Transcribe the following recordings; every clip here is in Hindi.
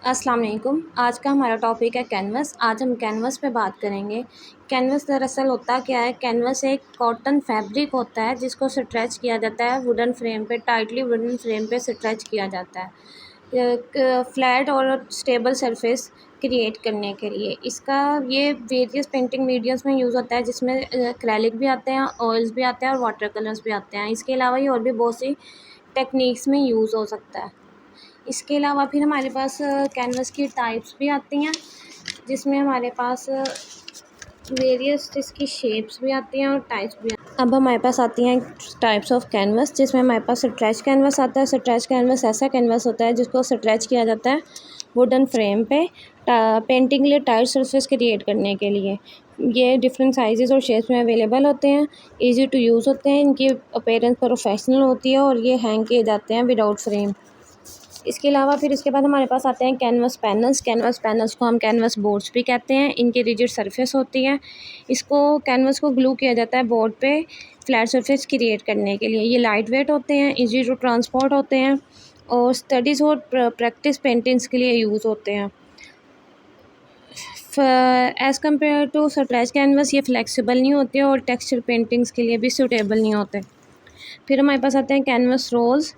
अस्सलाम वालेकुम। आज का हमारा टॉपिक है कैनवस। आज हम कैनवस पे बात करेंगे। कैनवस दरअसल होता क्या है, कैनवस एक कॉटन फैब्रिक होता है जिसको स्ट्रेच किया जाता है वुडन फ्रेम पे, टाइटली वुडन फ्रेम पे स्ट्रेच किया जाता है फ्लैट और स्टेबल सरफेस क्रिएट करने के लिए। इसका ये वेरियस पेंटिंग मीडियम्स में यूज़ होता है, जिसमें एक्रेलिक भी आते हैं, ऑयल्स भी आते हैं और वाटर कलर्स भी आते हैं। इसके अलावा ये और भी बहुत सी टेक्निक्स में यूज़ हो सकता है। इसके अलावा फिर हमारे पास कैनवस की टाइप्स भी आती हैं, जिसमें हमारे पास वेरियस इसकी शेप्स भी आती हैं और टाइप्स भी आती हैं। अब हमारे पास आती हैं टाइप्स ऑफ कैनवस, जिसमें हमारे पास स्ट्रेच कैनवस आता है। स्ट्रेच कैनवस ऐसा कैनवस होता है जिसको स्ट्रेच किया जाता है वुडन फ्रेम पे पेंटिंग के लिए टाइट सरफेस क्रिएट करने के लिए। ये डिफरेंट साइजेस और शेप्स में अवेलेबल होते हैं, इजी टू यूज़ होते हैं, इनकी अपीयरेंस प्रोफेशनल होती है और ये हैंग किए जाते हैं विदाउट फ्रेम। इसके अलावा फिर इसके बाद हमारे पास आते हैं कैनवस पैनल्स। कैनवस पैनल्स को हम कैनवस बोर्ड्स भी कहते हैं। इनकी रिजिड सरफेस होती है, इसको कैनवस को ग्लू किया जाता है बोर्ड पे फ्लैट सरफेस क्रिएट करने के लिए। ये लाइट वेट होते हैं, इजी टू ट्रांसपोर्ट होते हैं और स्टडीज़ और प्रैक्टिस पेंटिंग्स के लिए यूज़ होते हैं। As compared to stretch canvas ये फ्लेक्सिबल नहीं होते और टेक्सचर पेंटिंग्स के लिए भी सूटेबल नहीं होते। फिर हमारे पास आते हैं कैनवस रोल्स।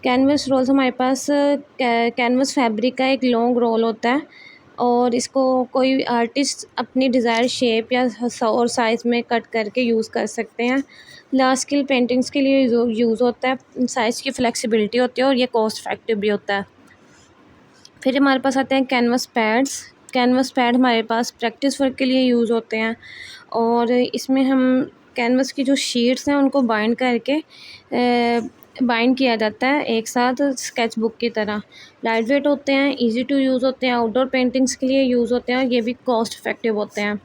कैनवस रोल्स हमारे पास कैनवस फैब्रिक का एक लॉन्ग रोल होता है और इसको कोई आर्टिस्ट अपनी डिज़ायर शेप या और साइज़ में कट करके यूज़ कर सकते हैं। लार्ज स्केल पेंटिंग्स के लिए यूज़ होता है, साइज़ की फ्लेक्सिबिलिटी होती है और ये कॉस्ट इफेक्टिव भी होता है। फिर हमारे पास आते हैं कैनवस पैड्स। कैनवस पैड हमारे पास प्रैक्टिस वर्क के लिए यूज़ होते हैं और इसमें हम कैनवस की जो शीट्स हैं उनको बाइंड करके बाइंड किया जाता है एक साथ स्केच बुक की तरह। लाइट वेट होते हैं, इजी टू यूज़ होते हैं, आउटडोर पेंटिंग्स के लिए यूज़ होते हैं और ये भी कॉस्ट इफेक्टिव होते हैं।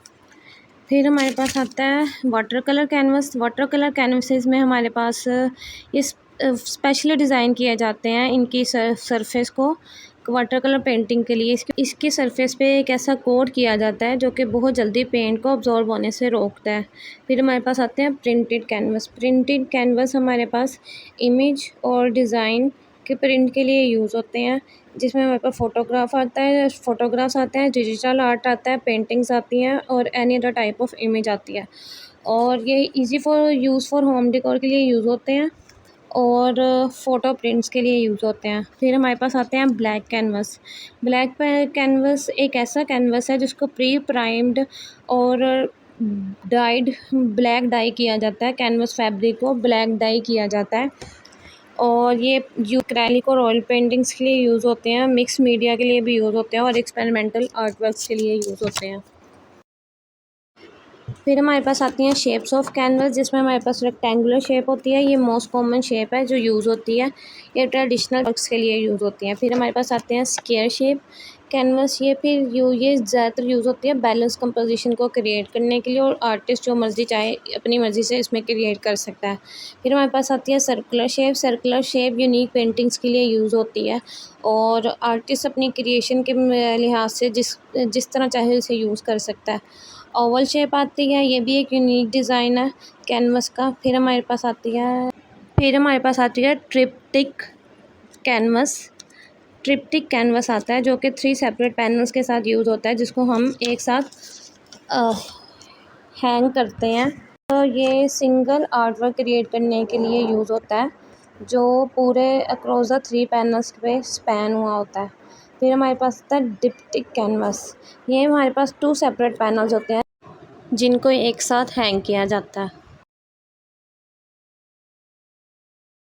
फिर हमारे पास आता है water colour canvas. Water colour canvases में हमारे पास ये स्पेशली डिज़ाइन किए जाते हैं इनकी सरफेस को वाटर कलर पेंटिंग के लिए। इसकी सरफेस पे एक ऐसा कोट किया जाता है जो कि बहुत जल्दी पेंट को अब्जॉर्ब होने से रोकता है। फिर हमारे पास आते हैं प्रिंटेड कैनवस। प्रिंटेड कैनवस हमारे पास इमेज और डिज़ाइन के प्रिंट के लिए यूज़ होते हैं, जिसमें हमारे पास फ़ोटोग्राफ्स आते हैं, डिजिटल आर्ट आता है, पेंटिंग्स आती हैं और any other type of image आती है और ये इजी फॉर होम डेकोर के लिए यूज़ होते हैं और फ़ोटो प्रिंट्स के लिए यूज़ होते हैं। फिर हमारे पास आते हैं ब्लैक कैनवस। ब्लैक कैनवस एक ऐसा कैनवस है जिसको प्री प्राइम्ड और डाइड ब्लैक डाई किया जाता है। कैनवस फैब्रिक को ब्लैक डाई किया जाता है और ये एक्रेलिक और ऑयल पेंटिंग्स के लिए यूज़ होते हैं, मिक्स मीडिया के लिए भी यूज़ होते हैं और एक्सपेरिमेंटल आर्ट वर्क्स के लिए यूज़ होते हैं। फिर हमारे पास आती हैं शेप्स ऑफ कैनवस, जिसमें हमारे पास रेक्टेंगुलर शेप होती है, ये मोस्ट कॉमन शेप है जो यूज़ होती है, ये ट्रेडिशनल वर्क्स के लिए यूज़ होती हैं। फिर हमारे पास आते हैं स्क्वायर शेप कैनवस। ये ज़्यादातर यूज़ होती है बैलेंस कंपोजिशन को क्रिएट करने के लिए और आर्टिस्ट जो मर्ज़ी चाहे अपनी मर्ज़ी से इसमें क्रिएट कर सकता है। फिर हमारे पास आती है circular shape. Circular shape unique paintings के लिए यूज़ होती है और आर्टिस्ट अपनी क्रिएशन के लिहाज से जिस तरह चाहे उसे यूज़ कर सकता है। ओवल शेप आती है, ये भी एक यूनिक डिज़ाइन है कैनवस का। फिर हमारे पास आती है ट्रिप्टिक कैनवस। ट्रिप्टिक कैनवस आता है जो कि 3 सेपरेट पैनल्स के साथ यूज़ होता है, जिसको हम एक साथ हैंग करते हैं। तो ये सिंगल आर्ट वर्क क्रिएट करने के लिए यूज़ होता है जो पूरे अक्रॉस द 3 पैनल्स पे स्पैन हुआ होता है। फिर हमारे पास आता है डिप्टिक कैनवस। ये हमारे पास 2 सेपरेट पैनल्स होते हैं जिनको एक साथ हैंग किया जाता है।